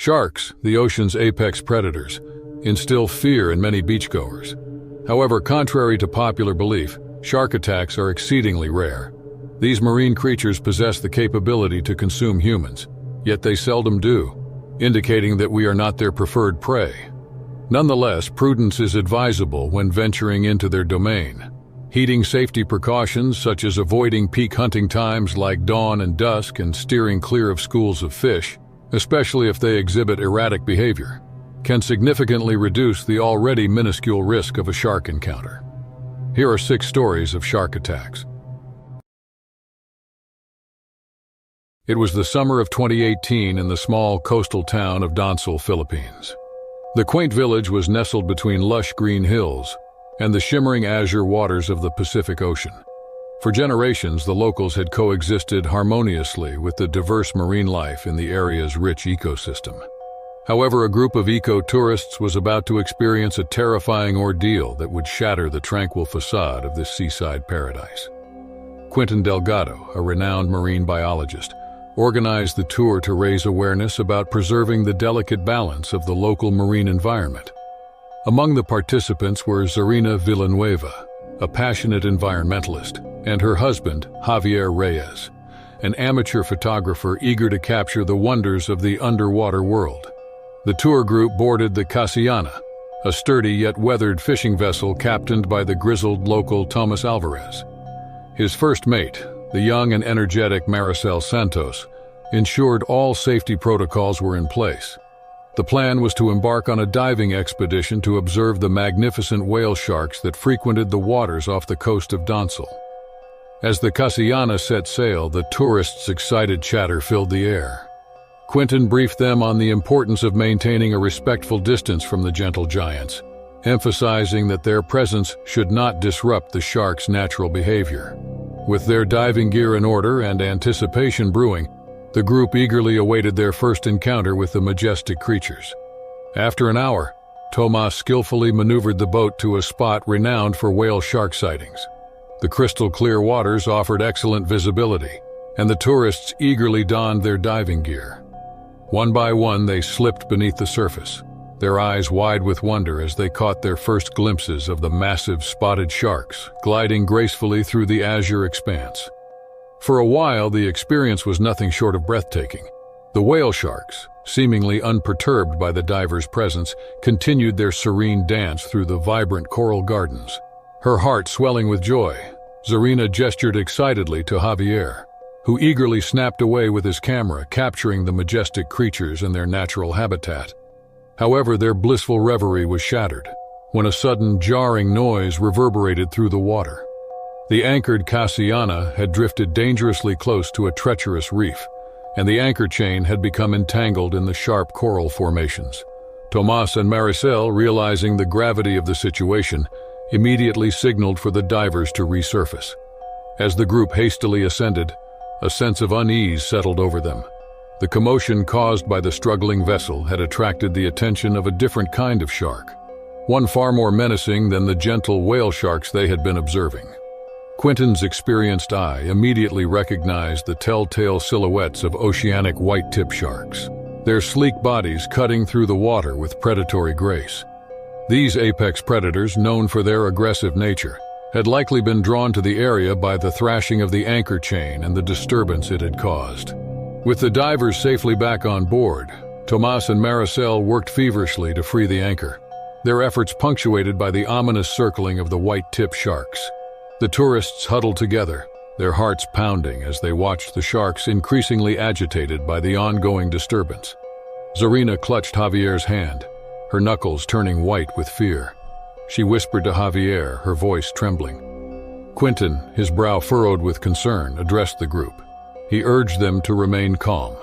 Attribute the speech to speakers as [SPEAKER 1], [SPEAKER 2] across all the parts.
[SPEAKER 1] Sharks, the ocean's apex predators, instill fear in many beachgoers. However, contrary to popular belief, shark attacks are exceedingly rare. These marine creatures possess the capability to consume humans, yet they seldom do, indicating that we are not their preferred prey. Nonetheless, prudence is advisable when venturing into their domain. Heeding safety precautions such as avoiding peak hunting times like dawn and dusk and steering clear of schools of fish, especially if they exhibit erratic behavior, can significantly reduce the already minuscule risk of a shark encounter. Here are 6 stories of shark attacks. It was the summer of 2018 in the small coastal town of Donsol, Philippines. The quaint village was nestled between lush green hills and the shimmering azure waters of the Pacific Ocean. For generations, the locals had coexisted harmoniously with the diverse marine life in the area's rich ecosystem. However, a group of eco-tourists was about to experience a terrifying ordeal that would shatter the tranquil facade of this seaside paradise. Quintin Delgado, a renowned marine biologist, organized the tour to raise awareness about preserving the delicate balance of the local marine environment. Among the participants were Zarina Villanueva, a passionate environmentalist, and her husband, Javier Reyes, an amateur photographer eager to capture the wonders of the underwater world. The tour group boarded the Casiana, a sturdy yet weathered fishing vessel captained by the grizzled local Thomas Alvarez. His first mate, the young and energetic Maricel Santos, ensured all safety protocols were in place. The plan was to embark on a diving expedition to observe the magnificent whale sharks that frequented the waters off the coast of Donsol. As the Casiana set sail, the tourists' excited chatter filled the air. Quintin briefed them on the importance of maintaining a respectful distance from the gentle giants, emphasizing that their presence should not disrupt the sharks' natural behavior. With their diving gear in order and anticipation brewing, the group eagerly awaited their first encounter with the majestic creatures. After an hour, Tomas skillfully maneuvered the boat to a spot renowned for whale shark sightings. The crystal-clear waters offered excellent visibility, and the tourists eagerly donned their diving gear. One by one, they slipped beneath the surface, their eyes wide with wonder as they caught their first glimpses of the massive spotted sharks gliding gracefully through the azure expanse. For a while, the experience was nothing short of breathtaking. The whale sharks, seemingly unperturbed by the divers' presence, continued their serene dance through the vibrant coral gardens. Her heart swelling with joy, Zarina gestured excitedly to Javier, who eagerly snapped away with his camera, capturing the majestic creatures in their natural habitat. However, their blissful reverie was shattered when a sudden jarring noise reverberated through the water. The anchored Casiana had drifted dangerously close to a treacherous reef, and the anchor chain had become entangled in the sharp coral formations. Tomas and Maricel, realizing the gravity of the situation, immediately signaled for the divers to resurface. As the group hastily ascended, a sense of unease settled over them. The commotion caused by the struggling vessel had attracted the attention of a different kind of shark, one far more menacing than the gentle whale sharks they had been observing. Quintin's experienced eye immediately recognized the telltale silhouettes of oceanic white-tip sharks, their sleek bodies cutting through the water with predatory grace. These apex predators, known for their aggressive nature, had likely been drawn to the area by the thrashing of the anchor chain and the disturbance it had caused. With the divers safely back on board, Tomas and Maricel worked feverishly to free the anchor, their efforts punctuated by the ominous circling of the white-tip sharks. The tourists huddled together, their hearts pounding as they watched the sharks increasingly agitated by the ongoing disturbance. Zarina clutched Javier's hand, her knuckles turning white with fear. She whispered to Javier, her voice trembling. Quintin, his brow furrowed with concern, addressed the group. He urged them to remain calm.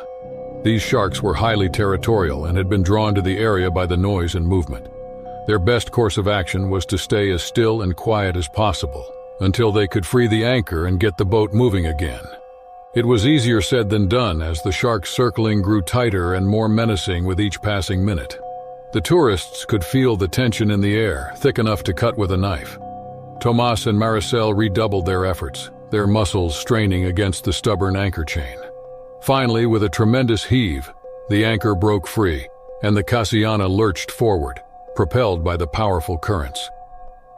[SPEAKER 1] These sharks were highly territorial and had been drawn to the area by the noise and movement. Their best course of action was to stay as still and quiet as possible, until they could free the anchor and get the boat moving again. It was easier said than done as the sharks' circling grew tighter and more menacing with each passing minute. The tourists could feel the tension in the air, thick enough to cut with a knife. Tomas and Maricel redoubled their efforts, their muscles straining against the stubborn anchor chain. Finally, with a tremendous heave, The anchor broke free, and the Cassiana lurched forward, propelled by the powerful currents.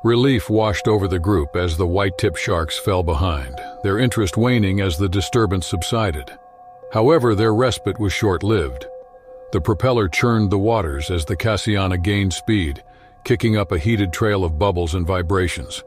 [SPEAKER 1] Relief washed over the group as the white-tip sharks fell behind, their interest waning as the disturbance subsided. However, their respite was short-lived. The propeller churned the waters as the Cassiana gained speed, kicking up a heated trail of bubbles and vibrations.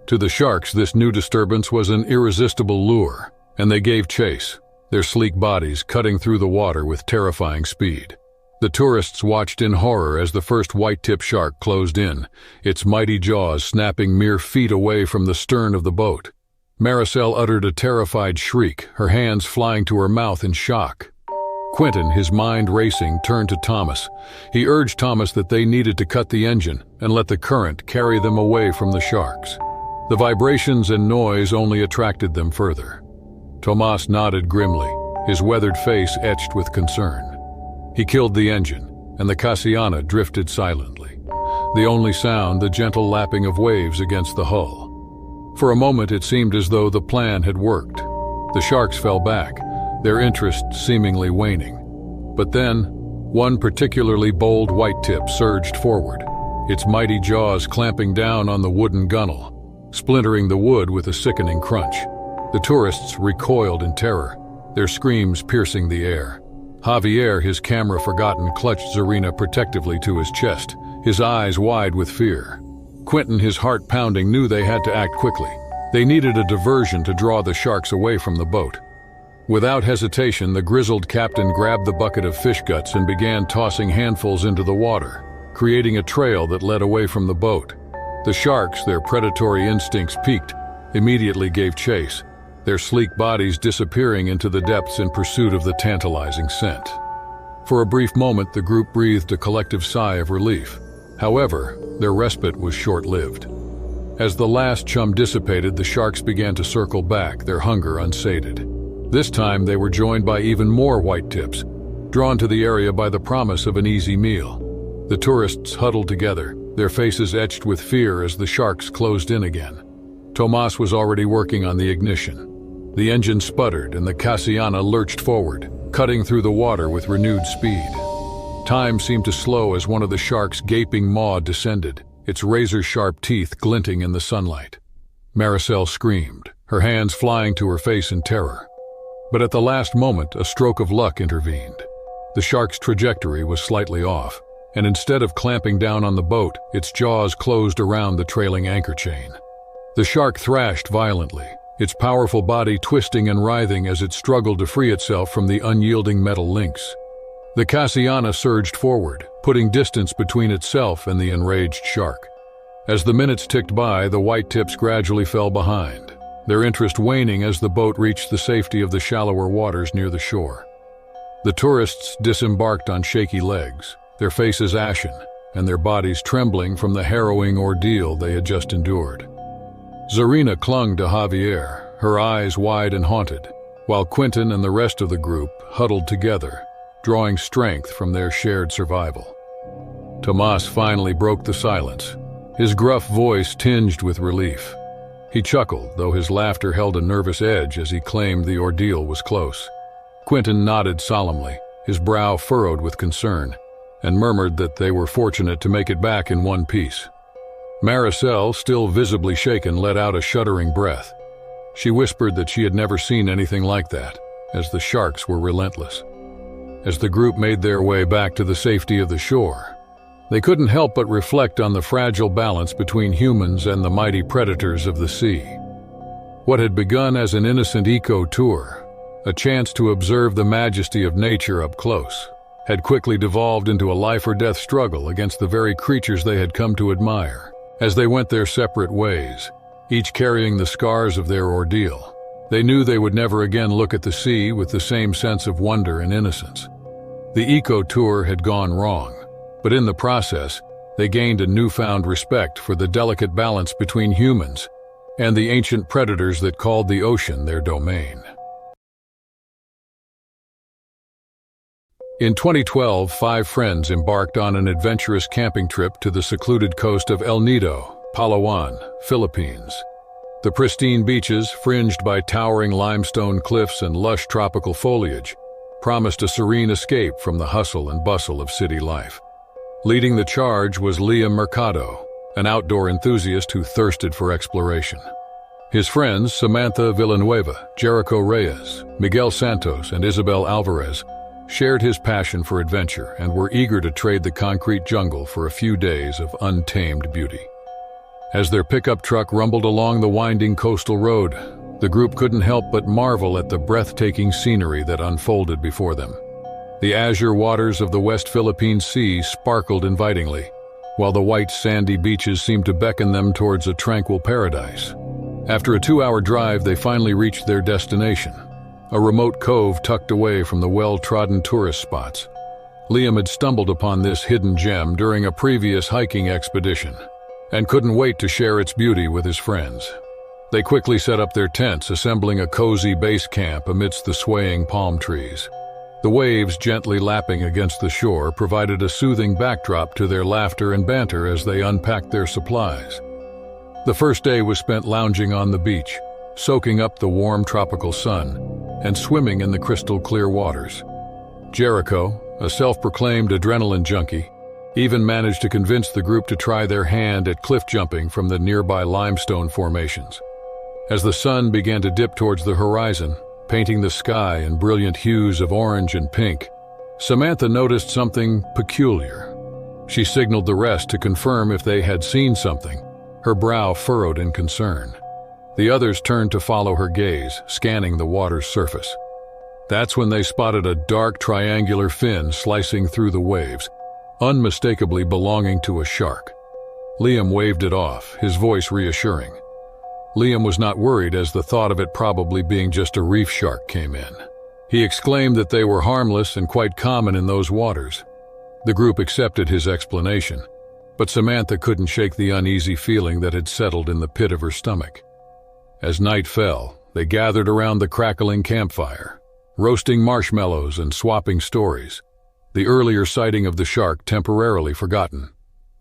[SPEAKER 1] To the sharks, this new disturbance was an irresistible lure, and they gave chase, their sleek bodies cutting through the water with terrifying speed. The tourists watched in horror as the first white-tip shark closed in, its mighty jaws snapping mere feet away from the stern of the boat. Maricel uttered a terrified shriek, her hands flying to her mouth in shock. Quentin, his mind racing, turned to Thomas. He urged Thomas that they needed to cut the engine and let the current carry them away from the sharks. The vibrations and noise only attracted them further. Thomas nodded grimly, his weathered face etched with concern. He killed the engine, and the Cassiana drifted silently. The only sound, the gentle lapping of waves against the hull. For a moment it seemed as though the plan had worked. The sharks fell back, their interest seemingly waning. But then, one particularly bold white-tip surged forward, its mighty jaws clamping down on the wooden gunwale, splintering the wood with a sickening crunch. The tourists recoiled in terror, their screams piercing the air. Javier, his camera forgotten, clutched Zarina protectively to his chest, his eyes wide with fear. Quentin, his heart pounding, knew they had to act quickly. They needed a diversion to draw the sharks away from the boat. Without hesitation, the grizzled captain grabbed the bucket of fish guts and began tossing handfuls into the water, creating a trail that led away from the boat. The sharks, their predatory instincts piqued, immediately gave chase, their sleek bodies disappearing into the depths in pursuit of the tantalizing scent. For a brief moment, the group breathed a collective sigh of relief. However, their respite was short-lived. As the last chum dissipated, the sharks began to circle back, their hunger unsated. This time, they were joined by even more white-tips, drawn to the area by the promise of an easy meal. The tourists huddled together, their faces etched with fear as the sharks closed in again. Tomas was already working on the ignition. The engine sputtered and the Cassiana lurched forward, cutting through the water with renewed speed. Time seemed to slow as one of the shark's gaping maw descended, its razor-sharp teeth glinting in the sunlight. Maricel screamed, her hands flying to her face in terror. But at the last moment, a stroke of luck intervened. The shark's trajectory was slightly off, and instead of clamping down on the boat, its jaws closed around the trailing anchor chain. The shark thrashed violently, its powerful body twisting and writhing as it struggled to free itself from the unyielding metal links. The Cassiana surged forward, putting distance between itself and the enraged shark. As the minutes ticked by, the white tips gradually fell behind, their interest waning as the boat reached the safety of the shallower waters near the shore. The tourists disembarked on shaky legs, their faces ashen, and their bodies trembling from the harrowing ordeal they had just endured. Zarina clung to Javier, her eyes wide and haunted, while Quentin and the rest of the group huddled together, drawing strength from their shared survival. Tomas finally broke the silence, his gruff voice tinged with relief. He chuckled, though his laughter held a nervous edge as he claimed the ordeal was close. Quentin nodded solemnly, his brow furrowed with concern, and murmured that they were fortunate to make it back in one piece. Maricel, still visibly shaken, let out a shuddering breath. She whispered that she had never seen anything like that, as the sharks were relentless. As the group made their way back to the safety of the shore, they couldn't help but reflect on the fragile balance between humans and the mighty predators of the sea. What had begun as an innocent eco-tour, a chance to observe the majesty of nature up close, had quickly devolved into a life-or-death struggle against the very creatures they had come to admire. As they went their separate ways, each carrying the scars of their ordeal, they knew they would never again look at the sea with the same sense of wonder and innocence. The eco-tour had gone wrong, but in the process, they gained a newfound respect for the delicate balance between humans and the ancient predators that called the ocean their domain. In 2012, 5 friends embarked on an adventurous camping trip to the secluded coast of El Nido, Palawan, Philippines. The pristine beaches, fringed by towering limestone cliffs and lush tropical foliage, promised a serene escape from the hustle and bustle of city life. Leading the charge was Liam Mercado, an outdoor enthusiast who thirsted for exploration. His friends, Samantha Villanueva, Jericho Reyes, Miguel Santos, and Isabel Alvarez, shared his passion for adventure and were eager to trade the concrete jungle for a few days of untamed beauty. As their pickup truck rumbled along the winding coastal road, the group couldn't help but marvel at the breathtaking scenery that unfolded before them. The azure waters of the West Philippine Sea sparkled invitingly, while the white sandy beaches seemed to beckon them towards a tranquil paradise. After a 2-hour drive, they finally reached their destination, a remote cove tucked away from the well-trodden tourist spots. Liam had stumbled upon this hidden gem during a previous hiking expedition and couldn't wait to share its beauty with his friends. They quickly set up their tents, assembling a cozy base camp amidst the swaying palm trees. The waves gently lapping against the shore provided a soothing backdrop to their laughter and banter as they unpacked their supplies. The first day was spent lounging on the beach, soaking up the warm tropical sun, and swimming in the crystal-clear waters. Jericho, a self-proclaimed adrenaline junkie, even managed to convince the group to try their hand at cliff jumping from the nearby limestone formations. As the sun began to dip towards the horizon, painting the sky in brilliant hues of orange and pink, Samantha noticed something peculiar. She signaled the rest to confirm if they had seen something, her brow furrowed in concern. The others turned to follow her gaze, scanning the water's surface. That's when they spotted a dark triangular fin slicing through the waves, unmistakably belonging to a shark. Liam waved it off, his voice reassuring. Liam was not worried as the thought of it probably being just a reef shark came in. He exclaimed that they were harmless and quite common in those waters. The group accepted his explanation, but Samantha couldn't shake the uneasy feeling that had settled in the pit of her stomach. As night fell, they gathered around the crackling campfire, roasting marshmallows and swapping stories, the earlier sighting of the shark temporarily forgotten.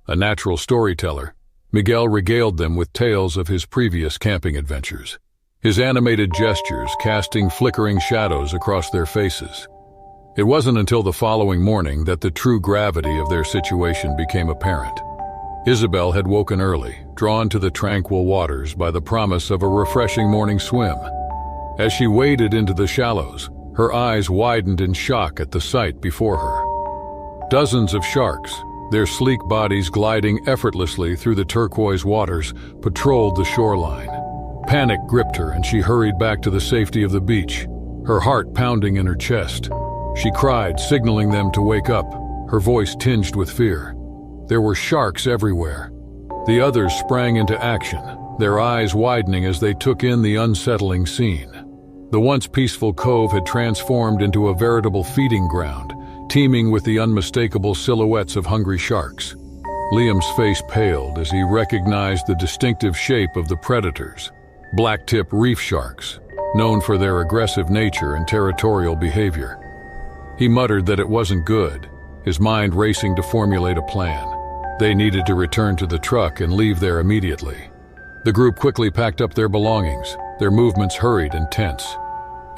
[SPEAKER 1] A natural storyteller, Miguel regaled them with tales of his previous camping adventures, his animated gestures casting flickering shadows across their faces. It wasn't until the following morning that the true gravity of their situation became apparent. Isabel had woken early, drawn to the tranquil waters by the promise of a refreshing morning swim. As she waded into the shallows, her eyes widened in shock at the sight before her. Dozens of sharks, their sleek bodies gliding effortlessly through the turquoise waters, patrolled the shoreline. Panic gripped her and she hurried back to the safety of the beach, her heart pounding in her chest. She cried, signaling them to wake up, her voice tinged with fear. There were sharks everywhere. The others sprang into action, their eyes widening as they took in the unsettling scene. The once peaceful cove had transformed into a veritable feeding ground, teeming with the unmistakable silhouettes of hungry sharks. Liam's face paled as he recognized the distinctive shape of the predators, blacktip reef sharks, known for their aggressive nature and territorial behavior. He muttered that it wasn't good, his mind racing to formulate a plan. They needed to return to the truck and leave there immediately. The group quickly packed up their belongings, their movements hurried and tense.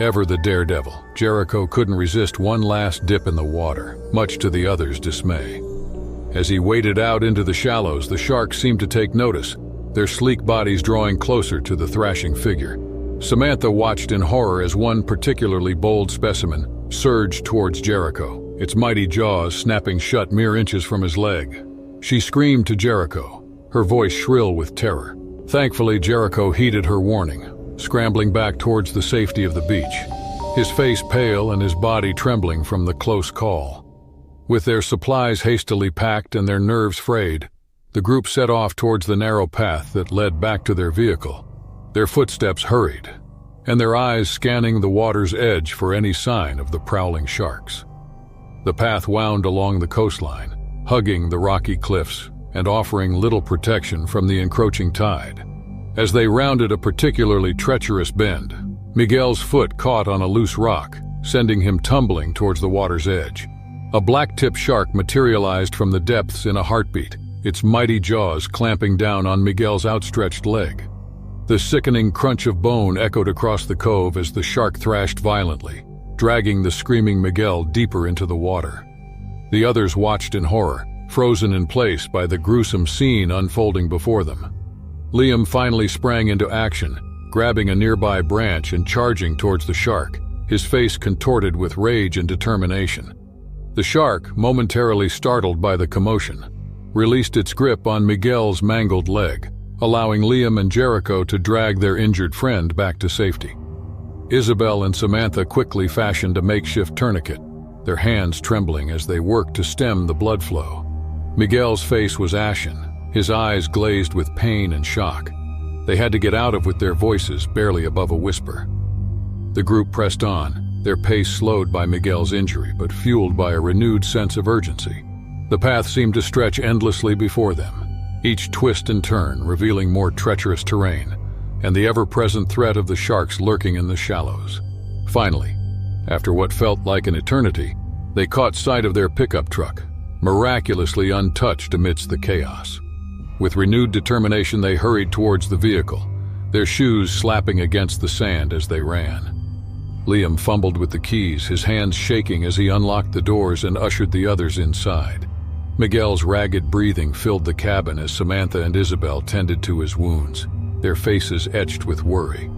[SPEAKER 1] Ever the daredevil, Jericho couldn't resist one last dip in the water, much to the others' dismay. As he waded out into the shallows, the sharks seemed to take notice, their sleek bodies drawing closer to the thrashing figure. Samantha watched in horror as one particularly bold specimen surged towards Jericho, its mighty jaws snapping shut mere inches from his leg. She screamed to Jericho, her voice shrill with terror. Thankfully, Jericho heeded her warning, scrambling back towards the safety of the beach, his face pale and his body trembling from the close call. With their supplies hastily packed and their nerves frayed, the group set off towards the narrow path that led back to their vehicle. Their footsteps hurried, and their eyes scanning the water's edge for any sign of the prowling sharks. The path wound along the coastline, hugging the rocky cliffs and offering little protection from the encroaching tide. As they rounded a particularly treacherous bend, Miguel's foot caught on a loose rock, sending him tumbling towards the water's edge. A black-tip shark materialized from the depths in a heartbeat, its mighty jaws clamping down on Miguel's outstretched leg. The sickening crunch of bone echoed across the cove as the shark thrashed violently, dragging the screaming Miguel deeper into the water. The others watched in horror, frozen in place by the gruesome scene unfolding before them. Liam finally sprang into action, grabbing a nearby branch and charging towards the shark, his face contorted with rage and determination. The shark, momentarily startled by the commotion, released its grip on Miguel's mangled leg, allowing Liam and Jericho to drag their injured friend back to safety. Isabel and Samantha quickly fashioned a makeshift tourniquet, their hands trembling as they worked to stem the blood flow. Miguel's face was ashen, his eyes glazed with pain and shock. They had to get out of with their voices barely above a whisper. The group pressed on, their pace slowed by Miguel's injury but fueled by a renewed sense of urgency. The path seemed to stretch endlessly before them, each twist and turn revealing more treacherous terrain, and the ever-present threat of the sharks lurking in the shallows. Finally, after what felt like an eternity, they caught sight of their pickup truck, miraculously untouched amidst the chaos. With renewed determination, they hurried towards the vehicle, their shoes slapping against the sand as they ran. Liam fumbled with the keys, his hands shaking as he unlocked the doors and ushered the others inside. Miguel's ragged breathing filled the cabin as Samantha and Isabel tended to his wounds, their faces etched with worry.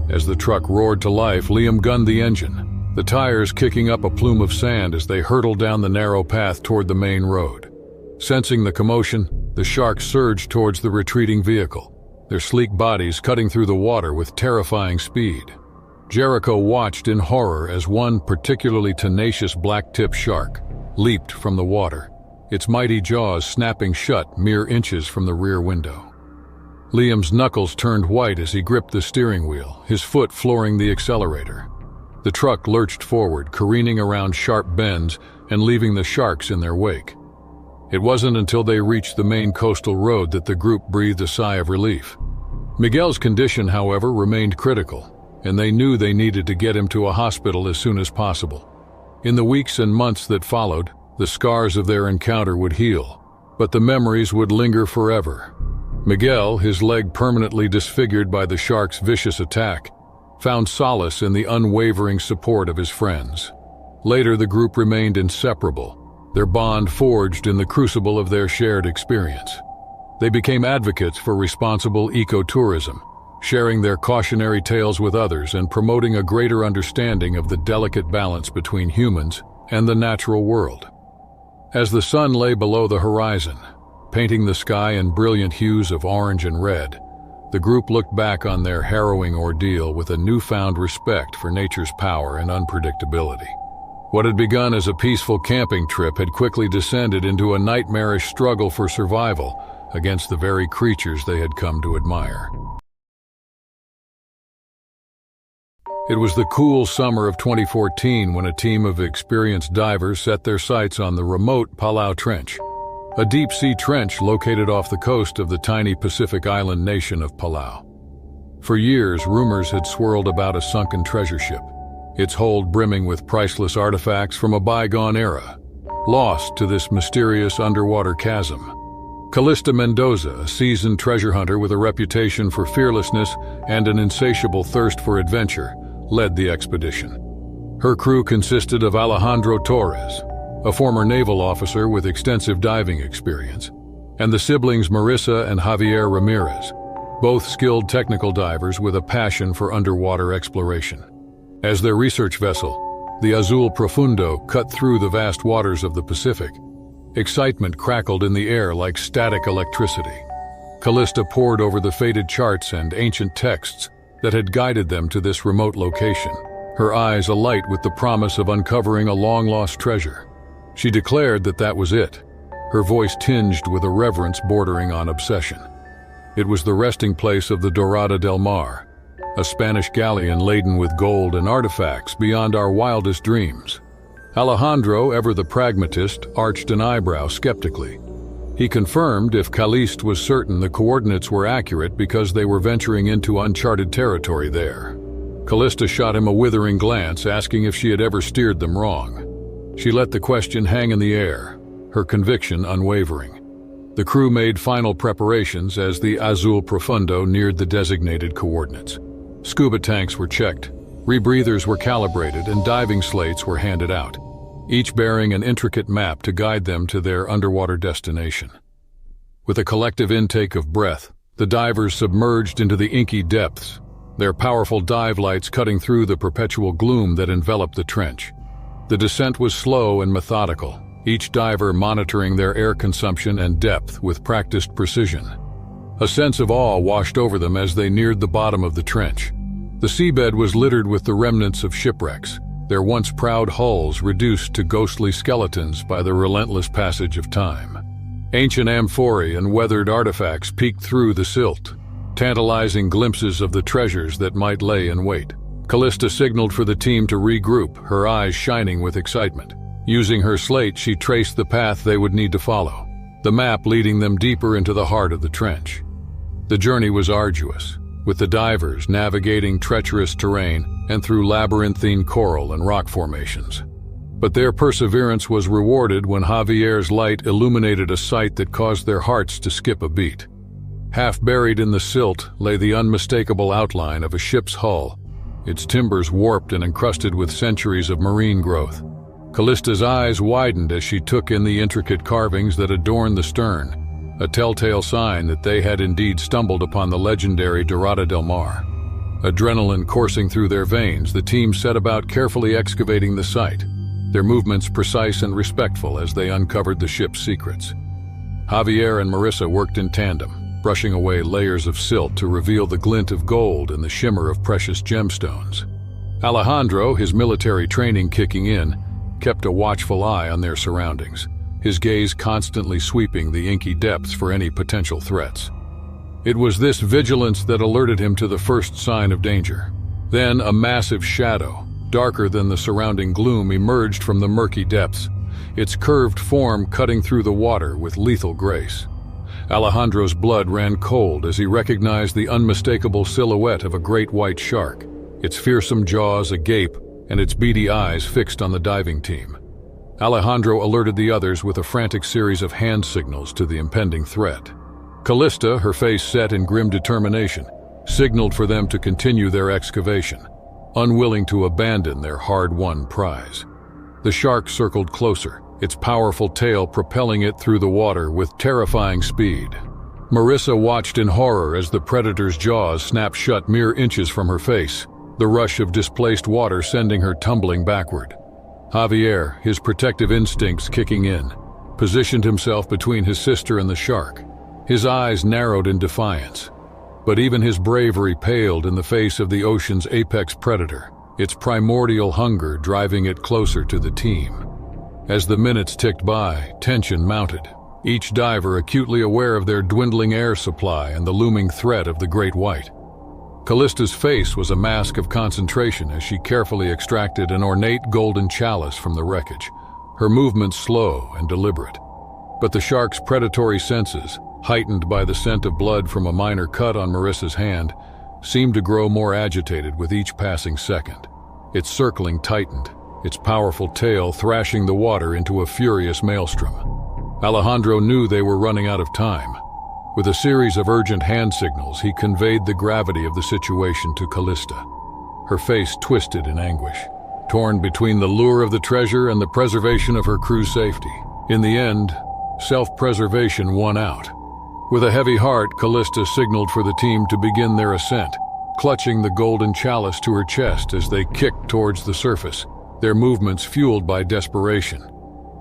[SPEAKER 1] As the truck roared to life, Liam gunned the engine, the tires kicking up a plume of sand as they hurtled down the narrow path toward the main road. Sensing the commotion, the sharks surged towards the retreating vehicle, their sleek bodies cutting through the water with terrifying speed. Jericho watched in horror as one particularly tenacious black-tipped shark leaped from the water, its mighty jaws snapping shut mere inches from the rear window. Liam's knuckles turned white as he gripped the steering wheel, his foot flooring the accelerator. The truck lurched forward, careening around sharp bends and leaving the sharks in their wake. It wasn't until they reached the main coastal road that the group breathed a sigh of relief. Miguel's condition, however, remained critical, and they knew they needed to get him to a hospital as soon as possible. In the weeks and months that followed, the scars of their encounter would heal, but the memories would linger forever. Miguel, his leg permanently disfigured by the shark's vicious attack, found solace in the unwavering support of his friends. Later, the group remained inseparable, their bond forged in the crucible of their shared experience. They became advocates for responsible ecotourism, sharing their cautionary tales with others and promoting a greater understanding of the delicate balance between humans and the natural world. As the sun lay below the horizon, painting the sky in brilliant hues of orange and red, the group looked back on their harrowing ordeal with a newfound respect for nature's power and unpredictability. What had begun as a peaceful camping trip had quickly descended into a nightmarish struggle for survival against the very creatures they had come to admire. It was the cool summer of 2014 when a team of experienced divers set their sights on the remote Palau Trench, a deep-sea trench located off the coast of the tiny Pacific island nation of Palau. For years, rumors had swirled about a sunken treasure ship, its hold brimming with priceless artifacts from a bygone era, lost to this mysterious underwater chasm. Calista Mendoza, a seasoned treasure hunter with a reputation for fearlessness and an insatiable thirst for adventure, led the expedition. Her crew consisted of Alejandro Torres, a former naval officer with extensive diving experience, and the siblings Marissa and Javier Ramirez, both skilled technical divers with a passion for underwater exploration. As their research vessel, the Azul Profundo cut through the vast waters of the Pacific, excitement crackled in the air like static electricity. Calista pored over the faded charts and ancient texts that had guided them to this remote location, her eyes alight with the promise of uncovering a long-lost treasure. She declared that that was it, her voice tinged with a reverence bordering on obsession. It was the resting place of the Dorada del Mar, a Spanish galleon laden with gold and artifacts beyond our wildest dreams. Alejandro, ever the pragmatist, arched an eyebrow skeptically. He confirmed if Caliste was certain the coordinates were accurate because they were venturing into uncharted territory there. Calista shot him a withering glance, asking if she had ever steered them wrong. She let the question hang in the air, her conviction unwavering. The crew made final preparations as the Azul Profundo neared the designated coordinates. Scuba tanks were checked, Rebreathers were calibrated and diving slates were handed out, each bearing an intricate map to guide them to their underwater destination. With a collective intake of breath, the divers submerged into the inky depths, their powerful dive lights cutting through the perpetual gloom that enveloped the trench. The descent was slow and methodical, each diver monitoring their air consumption and depth with practiced precision. A sense of awe washed over them as they neared the bottom of the trench. The seabed was littered with the remnants of shipwrecks, their once proud hulls reduced to ghostly skeletons by the relentless passage of time. Ancient amphorae and weathered artifacts peeked through the silt, tantalizing glimpses of the treasures that might lay in wait. Callista signaled for the team to regroup, her eyes shining with excitement. Using her slate, she traced the path they would need to follow, the map leading them deeper into the heart of the trench. The journey was arduous, with the divers navigating treacherous terrain and through labyrinthine coral and rock formations. But their perseverance was rewarded when Javier's light illuminated a sight that caused their hearts to skip a beat. Half buried in the silt lay the unmistakable outline of a ship's hull, its timbers warped and encrusted with centuries of marine growth. Callista's eyes widened as she took in the intricate carvings that adorned the stern, a telltale sign that they had indeed stumbled upon the legendary Dorada del Mar. Adrenaline coursing through their veins, the team set about carefully excavating the site, their movements precise and respectful as they uncovered the ship's secrets. Javier and Marissa worked in tandem, brushing away layers of silt to reveal the glint of gold and the shimmer of precious gemstones. Alejandro, his military training kicking in, kept a watchful eye on their surroundings, his gaze constantly sweeping the inky depths for any potential threats. It was this vigilance that alerted him to the first sign of danger. Then a massive shadow, darker than the surrounding gloom, emerged from the murky depths, its curved form cutting through the water with lethal grace. Alejandro's blood ran cold as he recognized the unmistakable silhouette of a great white shark, its fearsome jaws agape and its beady eyes fixed on the diving team. Alejandro alerted the others with a frantic series of hand signals to the impending threat. Callista, her face set in grim determination, signaled for them to continue their excavation, unwilling to abandon their hard-won prize. The shark circled closer, its powerful tail propelling it through the water with terrifying speed. Marissa watched in horror as the predator's jaws snapped shut mere inches from her face, the rush of displaced water sending her tumbling backward. Javier, his protective instincts kicking in, positioned himself between his sister and the shark. His eyes narrowed in defiance. But even his bravery paled in the face of the ocean's apex predator, its primordial hunger driving it closer to the team. As the minutes ticked by, tension mounted, each diver acutely aware of their dwindling air supply and the looming threat of the great white. Callista's face was a mask of concentration as she carefully extracted an ornate golden chalice from the wreckage, her movements slow and deliberate. But the shark's predatory senses, heightened by the scent of blood from a minor cut on Marissa's hand, seemed to grow more agitated with each passing second. Its circling tightened, its powerful tail thrashing the water into a furious maelstrom. Alejandro knew they were running out of time. With a series of urgent hand signals, he conveyed the gravity of the situation to Callista. Her face twisted in anguish, torn between the lure of the treasure and the preservation of her crew's safety. In the end, self-preservation won out. With a heavy heart, Callista signaled for the team to begin their ascent, clutching the golden chalice to her chest as they kicked towards the surface, their movements fueled by desperation.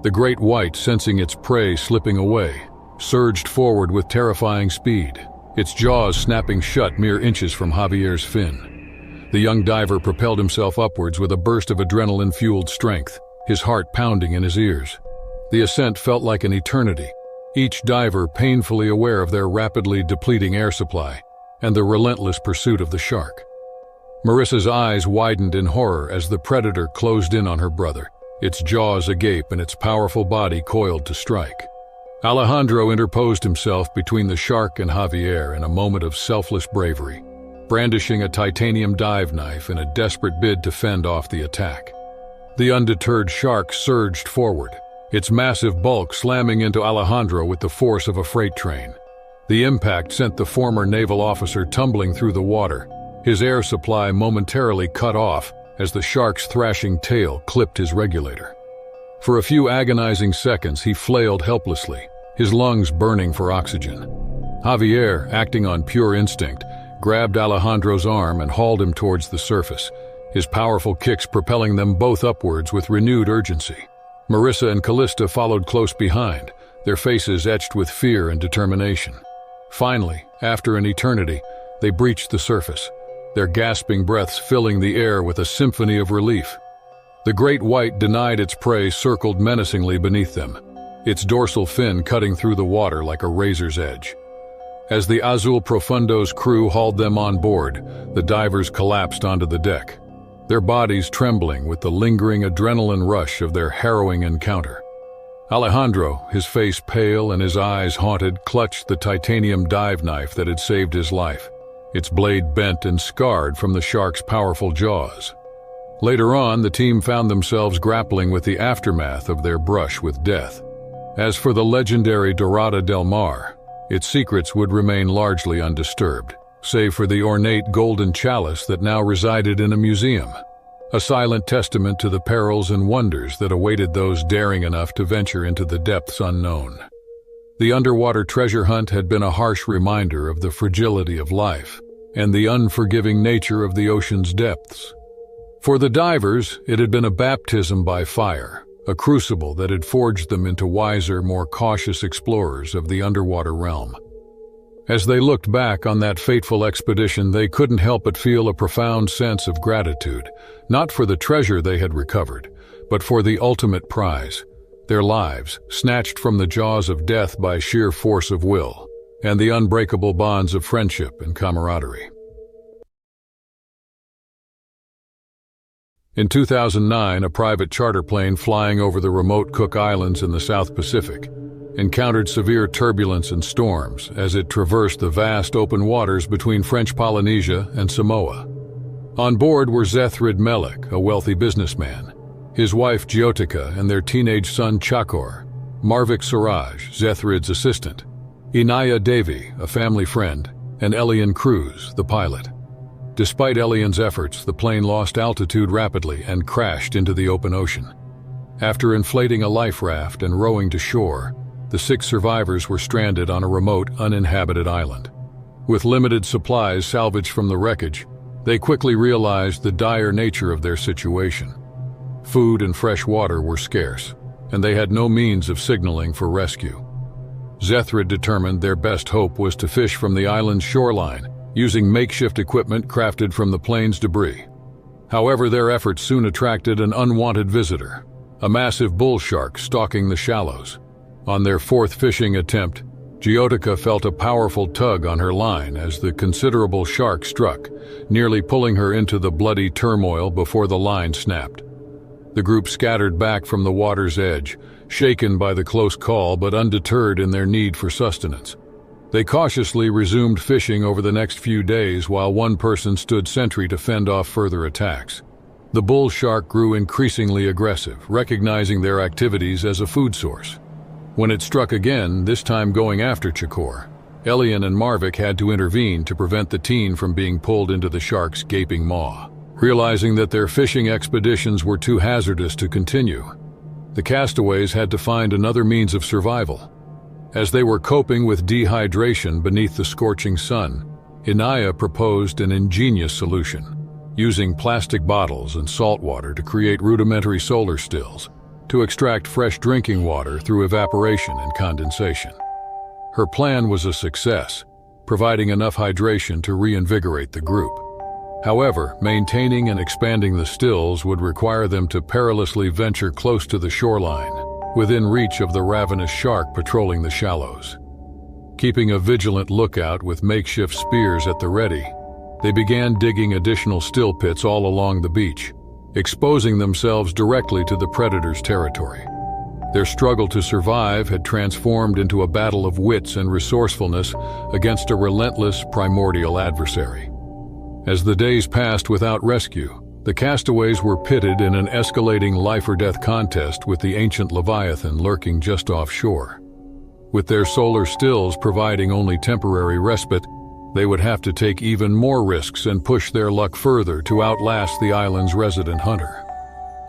[SPEAKER 1] The great white, sensing its prey slipping away, surged forward with terrifying speed, its jaws snapping shut mere inches from Javier's fin. The young diver propelled himself upwards with a burst of adrenaline-fueled strength, his heart pounding in his ears. The ascent felt like an eternity, each diver painfully aware of their rapidly depleting air supply and the relentless pursuit of the shark. Marissa's eyes widened in horror as the predator closed in on her brother, its jaws agape and its powerful body coiled to strike. Alejandro interposed himself between the shark and Javier in a moment of selfless bravery, brandishing a titanium dive knife in a desperate bid to fend off the attack. The undeterred shark surged forward, its massive bulk slamming into Alejandro with the force of a freight train. The impact sent the former naval officer tumbling through the water, his air supply momentarily cut off as the shark's thrashing tail clipped his regulator. For a few agonizing seconds, he flailed helplessly, his lungs burning for oxygen. Javier, acting on pure instinct, grabbed Alejandro's arm and hauled him towards the surface, his powerful kicks propelling them both upwards with renewed urgency. Marissa and Callista followed close behind, their faces etched with fear and determination. Finally, after an eternity, they breached the surface, their gasping breaths filling the air with a symphony of relief. The great white denied its prey circled menacingly beneath them, its dorsal fin cutting through the water like a razor's edge. As the Azul Profundo's crew hauled them on board, the divers collapsed onto the deck, their bodies trembling with the lingering adrenaline rush of their harrowing encounter. Alejandro, his face pale and his eyes haunted, clutched the titanium dive knife that had saved his life, its blade bent and scarred from the shark's powerful jaws. Later on, the team found themselves grappling with the aftermath of their brush with death. As for the legendary Dorada del Mar, its secrets would remain largely undisturbed, save for the ornate golden chalice that now resided in a museum, a silent testament to the perils and wonders that awaited those daring enough to venture into the depths unknown. The underwater treasure hunt had been a harsh reminder of the fragility of life and the unforgiving nature of the ocean's depths. For the divers, it had been a baptism by fire, a crucible that had forged them into wiser, more cautious explorers of the underwater realm. As they looked back on that fateful expedition, they couldn't help but feel a profound sense of gratitude, not for the treasure they had recovered, but for the ultimate prize, their lives, snatched from the jaws of death by sheer force of will, and the unbreakable bonds of friendship and camaraderie. In 2009, a private charter plane flying over the remote Cook Islands in the South Pacific encountered severe turbulence and storms as it traversed the vast open waters between French Polynesia and Samoa. On board were Zethrid Melik, a wealthy businessman, his wife Giotica and their teenage son Chakor, Marvik Siraj, Zethrid's assistant, Inaya Devi, a family friend, and Elian Cruz, the pilot. Despite Elian's efforts, the plane lost altitude rapidly and crashed into the open ocean. After inflating a life raft and rowing to shore, the 6 survivors were stranded on a remote, uninhabited island. With limited supplies salvaged from the wreckage, they quickly realized the dire nature of their situation. Food and fresh water were scarce, and they had no means of signaling for rescue. Zethrid determined their best hope was to fish from the island's shoreline, using makeshift equipment crafted from the plane's debris. However, their efforts soon attracted an unwanted visitor, a massive bull shark stalking the shallows. On their 4th fishing attempt, Giotica felt a powerful tug on her line as the considerable shark struck, nearly pulling her into the bloody turmoil before the line snapped. The group scattered back from the water's edge, shaken by the close call but undeterred in their need for sustenance. They cautiously resumed fishing over the next few days while one person stood sentry to fend off further attacks. The bull shark grew increasingly aggressive, recognizing their activities as a food source. When it struck again, this time going after Chakor, Elian and Marvik had to intervene to prevent the teen from being pulled into the shark's gaping maw. Realizing that their fishing expeditions were too hazardous to continue, the castaways had to find another means of survival. As they were coping with dehydration beneath the scorching sun, Inaya proposed an ingenious solution, using plastic bottles and salt water to create rudimentary solar stills, to extract fresh drinking water through evaporation and condensation. Her plan was a success, providing enough hydration to reinvigorate the group. However, maintaining and expanding the stills would require them to perilously venture close to the shoreline, within reach of the ravenous shark patrolling the shallows. Keeping a vigilant lookout with makeshift spears at the ready, they began digging additional still pits all along the beach, exposing themselves directly to the predator's territory. Their struggle to survive had transformed into a battle of wits and resourcefulness against a relentless, primordial adversary. As the days passed without rescue, the castaways were pitted in an escalating life-or-death contest with the ancient Leviathan lurking just offshore. With their solar stills providing only temporary respite, they would have to take even more risks and push their luck further to outlast the island's resident hunter.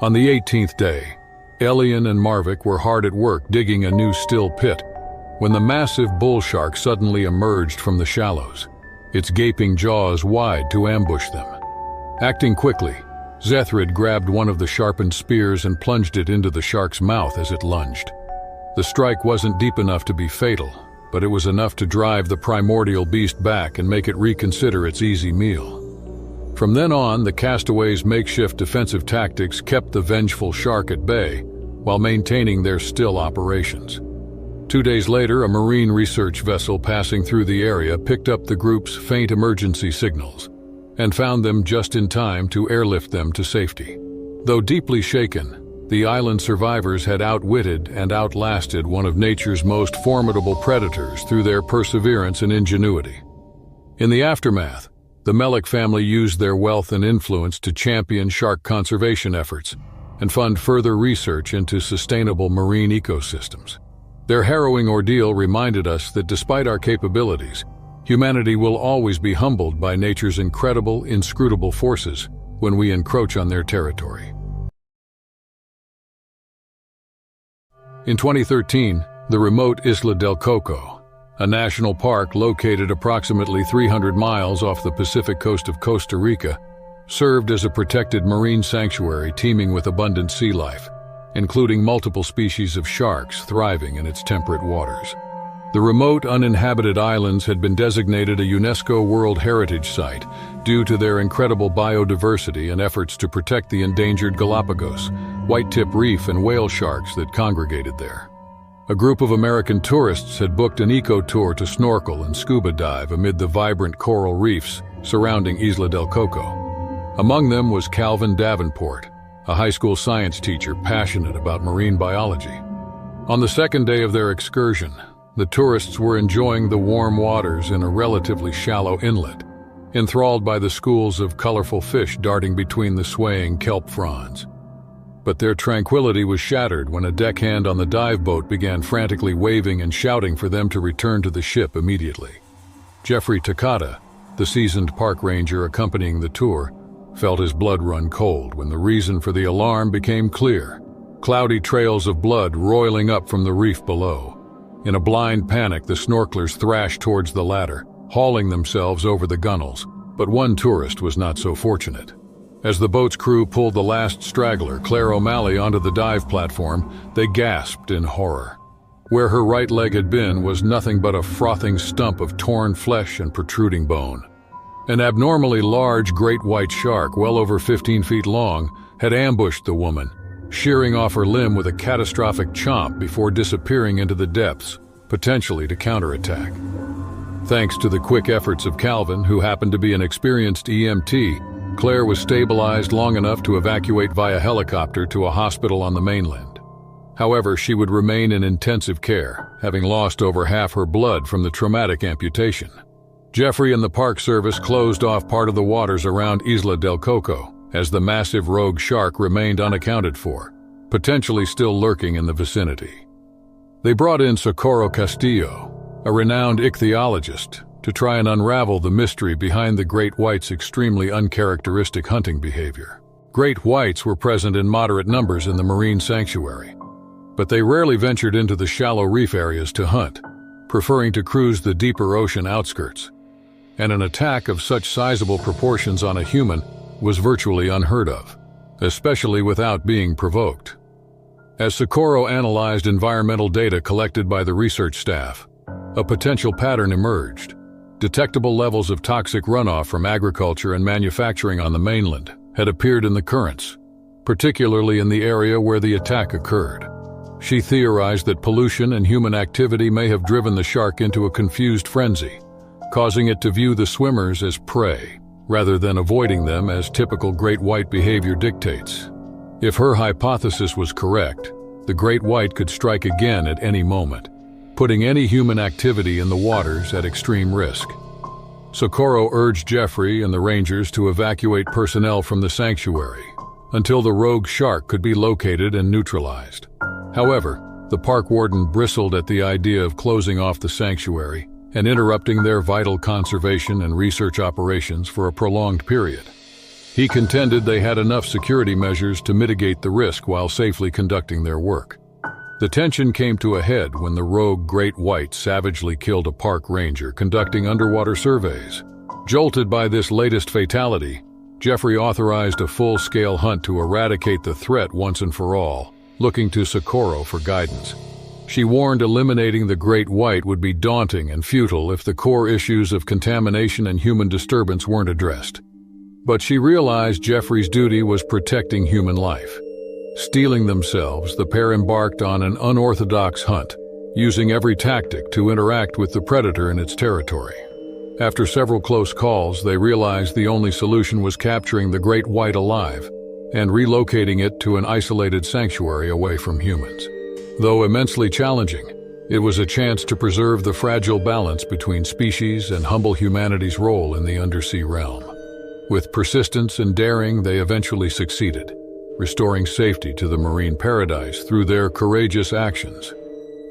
[SPEAKER 1] On the 18th day, Elian and Marvik were hard at work digging a new still pit when the massive bull shark suddenly emerged from the shallows, its gaping jaws wide to ambush them. Acting quickly, Zethrid grabbed one of the sharpened spears and plunged it into the shark's mouth as it lunged. The strike wasn't deep enough to be fatal, but it was enough to drive the primordial beast back and make it reconsider its easy meal. From then on, the castaways' makeshift defensive tactics kept the vengeful shark at bay while maintaining their still operations. 2 days later, a marine research vessel passing through the area picked up the group's faint emergency signals and found them just in time to airlift them to safety. Though deeply shaken, the island survivors had outwitted and outlasted one of nature's most formidable predators through their perseverance and ingenuity. In the aftermath, the Melek family used their wealth and influence to champion shark conservation efforts and fund further research into sustainable marine ecosystems. Their harrowing ordeal reminded us that despite our capabilities, humanity will always be humbled by nature's incredible, inscrutable forces when we encroach on their territory. In 2013, the remote Isla del Coco, a national park located approximately 300 miles off the Pacific coast of Costa Rica, served as a protected marine sanctuary teeming with abundant sea life, including multiple species of sharks thriving in its temperate waters. The remote, uninhabited islands had been designated a UNESCO World Heritage Site due to their incredible biodiversity and efforts to protect the endangered Galapagos, white-tip reef and whale sharks that congregated there. A group of American tourists had booked an eco-tour to snorkel and scuba dive amid the vibrant coral reefs surrounding Isla del Coco. Among them was Calvin Davenport, a high school science teacher passionate about marine biology. On the second day of their excursion, the tourists were enjoying the warm waters in a relatively shallow inlet, enthralled by the schools of colorful fish darting between the swaying kelp fronds. But their tranquility was shattered when a deckhand on the dive boat began frantically waving and shouting for them to return to the ship immediately. Jeffrey Takata, the seasoned park ranger accompanying the tour, felt his blood run cold when the reason for the alarm became clear: cloudy trails of blood roiling up from the reef below. In a blind panic, the snorkelers thrashed towards the ladder, hauling themselves over the gunnels, but one tourist was not so fortunate. As the boat's crew pulled the last straggler, Claire O'Malley, onto the dive platform, they gasped in horror. Where her right leg had been was nothing but a frothing stump of torn flesh and protruding bone. An abnormally large great white shark, well over 15 feet long, had ambushed the woman, shearing off her limb with a catastrophic chomp before disappearing into the depths, potentially to counterattack. Thanks to the quick efforts of Calvin, who happened to be an experienced EMT, Claire was stabilized long enough to evacuate via helicopter to a hospital on the mainland. However, she would remain in intensive care, having lost over half her blood from the traumatic amputation. Jeffrey and the Park Service closed off part of the waters around Isla del Coco, as the massive rogue shark remained unaccounted for, potentially still lurking in the vicinity. They brought in Socorro Castillo, a renowned ichthyologist, to try and unravel the mystery behind the great white's extremely uncharacteristic hunting behavior. Great whites were present in moderate numbers in the marine sanctuary, but they rarely ventured into the shallow reef areas to hunt, preferring to cruise the deeper ocean outskirts. And an attack of such sizable proportions on a human was virtually unheard of, especially without being provoked. As Socorro analyzed environmental data collected by the research staff, a potential pattern emerged. Detectable levels of toxic runoff from agriculture and manufacturing on the mainland had appeared in the currents, particularly in the area where the attack occurred. She theorized that pollution and human activity may have driven the shark into a confused frenzy, causing it to view the swimmers as prey, rather than avoiding them as typical great white behavior dictates. If her hypothesis was correct, the great white could strike again at any moment, putting any human activity in the waters at extreme risk. Socorro urged Jeffrey and the rangers to evacuate personnel from the sanctuary until the rogue shark could be located and neutralized. However, the park warden bristled at the idea of closing off the sanctuary and interrupting their vital conservation and research operations for a prolonged period. He contended they had enough security measures to mitigate the risk while safely conducting their work. The tension came to a head when the rogue great white savagely killed a park ranger conducting underwater surveys. Jolted by this latest fatality, Jeffrey authorized a full-scale hunt to eradicate the threat once and for all, looking to Socorro for guidance. She warned eliminating the great white would be daunting and futile if the core issues of contamination and human disturbance weren't addressed. But she realized Jeffrey's duty was protecting human life. Steeling themselves, the pair embarked on an unorthodox hunt, using every tactic to interact with the predator in its territory. After several close calls, they realized the only solution was capturing the great white alive and relocating it to an isolated sanctuary away from humans. Though immensely challenging, it was a chance to preserve the fragile balance between species and humble humanity's role in the undersea realm. With persistence and daring, they eventually succeeded, restoring safety to the marine paradise through their courageous actions.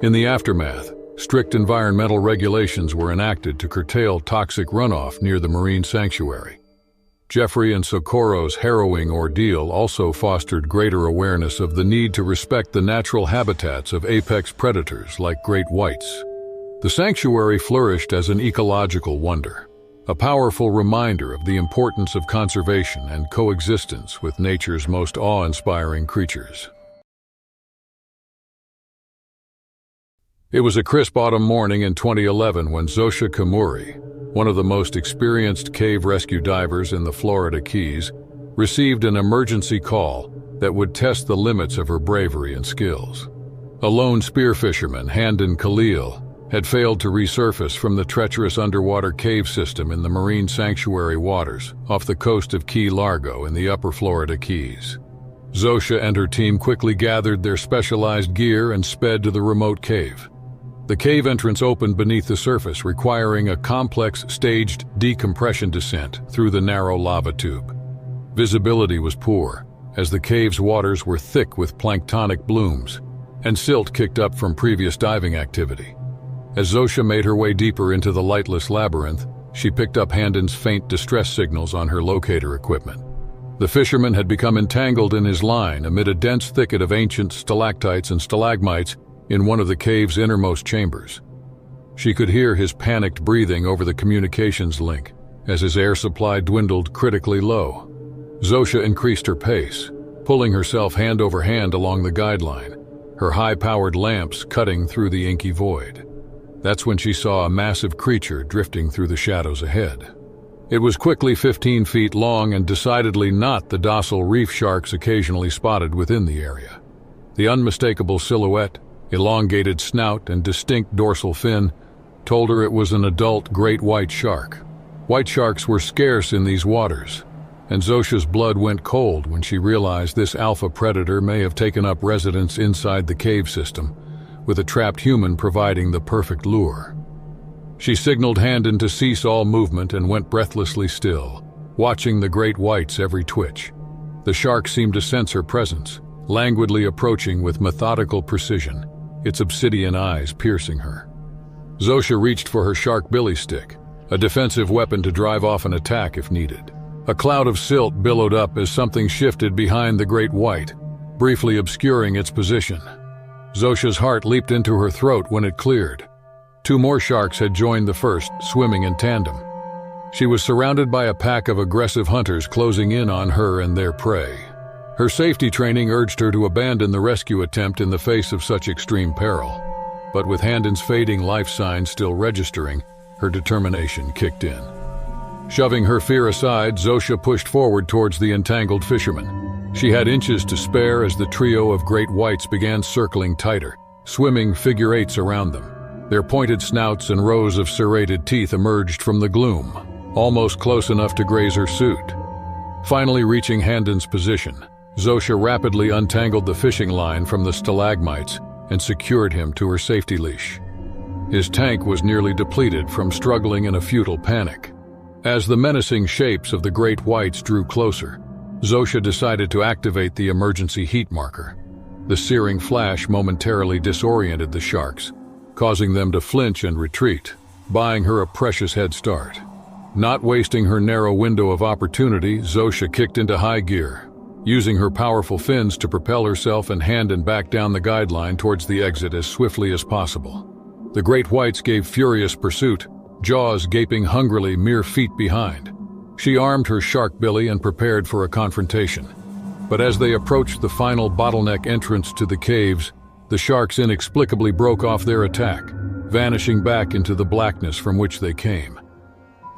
[SPEAKER 1] In the aftermath, strict environmental regulations were enacted to curtail toxic runoff near the marine sanctuary. Jeffrey and Socorro's harrowing ordeal also fostered greater awareness of the need to respect the natural habitats of apex predators like great whites. The sanctuary flourished as an ecological wonder, a powerful reminder of the importance of conservation and coexistence with nature's most awe-inspiring creatures. It was a crisp autumn morning in 2011 when Zosha Kamuri, one of the most experienced cave rescue divers in the Florida Keys, received an emergency call that would test the limits of her bravery and skills. A lone spear fisherman, Handon Khalil, had failed to resurface from the treacherous underwater cave system in the marine sanctuary waters off the coast of Key Largo in the upper Florida Keys. Zosha and her team quickly gathered their specialized gear and sped to the remote cave. The cave entrance opened beneath the surface, requiring a complex, staged decompression descent through the narrow lava tube. Visibility was poor, as the cave's waters were thick with planktonic blooms, and silt kicked up from previous diving activity. As Zosha made her way deeper into the lightless labyrinth, she picked up Handon's faint distress signals on her locator equipment. The fisherman had become entangled in his line amid a dense thicket of ancient stalactites and stalagmites in one of the cave's innermost chambers. She could hear his panicked breathing over the communications link as his air supply dwindled critically low. Zosha increased her pace, pulling herself hand over hand along the guideline, her high-powered lamps cutting through the inky void. That's when she saw a massive creature drifting through the shadows ahead. It was quickly 15 feet long and decidedly not the docile reef sharks occasionally spotted within the area. The unmistakable silhouette, elongated snout, and distinct dorsal fin told her it was an adult great white shark. White sharks were scarce in these waters, and Zosha's blood went cold when she realized this alpha predator may have taken up residence inside the cave system, with a trapped human providing the perfect lure. She signaled Handon to cease all movement and went breathlessly still, watching the great white's every twitch. The shark seemed to sense her presence, languidly approaching with methodical precision, its obsidian eyes piercing her. Zosha reached for her shark billy stick, a defensive weapon to drive off an attack if needed. A cloud of silt billowed up as something shifted behind the great white, briefly obscuring its position. Zosha's heart leaped into her throat when it cleared. 2 more sharks had joined the first, swimming in tandem. She was surrounded by a pack of aggressive hunters closing in on her and their prey. Her safety training urged her to abandon the rescue attempt in the face of such extreme peril. But with Handon's fading life signs still registering, her determination kicked in. Shoving her fear aside, Zosha pushed forward towards the entangled fisherman. She had inches to spare as the trio of great whites began circling tighter, swimming figure eights around them. Their pointed snouts and rows of serrated teeth emerged from the gloom, almost close enough to graze her suit. Finally reaching Handon's position, Zosha rapidly untangled the fishing line from the stalagmites and secured him to her safety leash. His tank was nearly depleted from struggling in a futile panic. As the menacing shapes of the great whites drew closer, Zosha decided to activate the emergency heat marker. The searing flash momentarily disoriented the sharks, causing them to flinch and retreat. buying her a precious head start. Not wasting her narrow window of opportunity, Zosha kicked into high gear, using her powerful fins to propel herself and hand and back down the guideline towards the exit as swiftly as possible. The great whites gave furious pursuit, jaws gaping hungrily mere feet behind. She armed her shark billy and prepared for a confrontation. But as they approached the final bottleneck entrance to the caves, the sharks inexplicably broke off their attack, vanishing back into the blackness from which they came.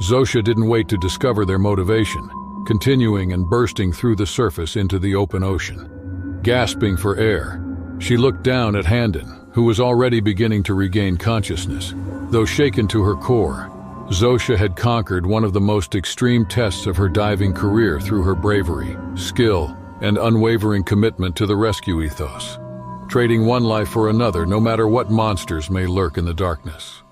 [SPEAKER 1] Zosha didn't wait to discover their motivation, continuing and bursting through the surface into the open ocean. Gasping for air, she looked down at Handon, who was already beginning to regain consciousness. Though shaken to her core, Zosha had conquered one of the most extreme tests of her diving career through her bravery, skill, and unwavering commitment to the rescue ethos, trading one life for another no matter what monsters may lurk in the darkness.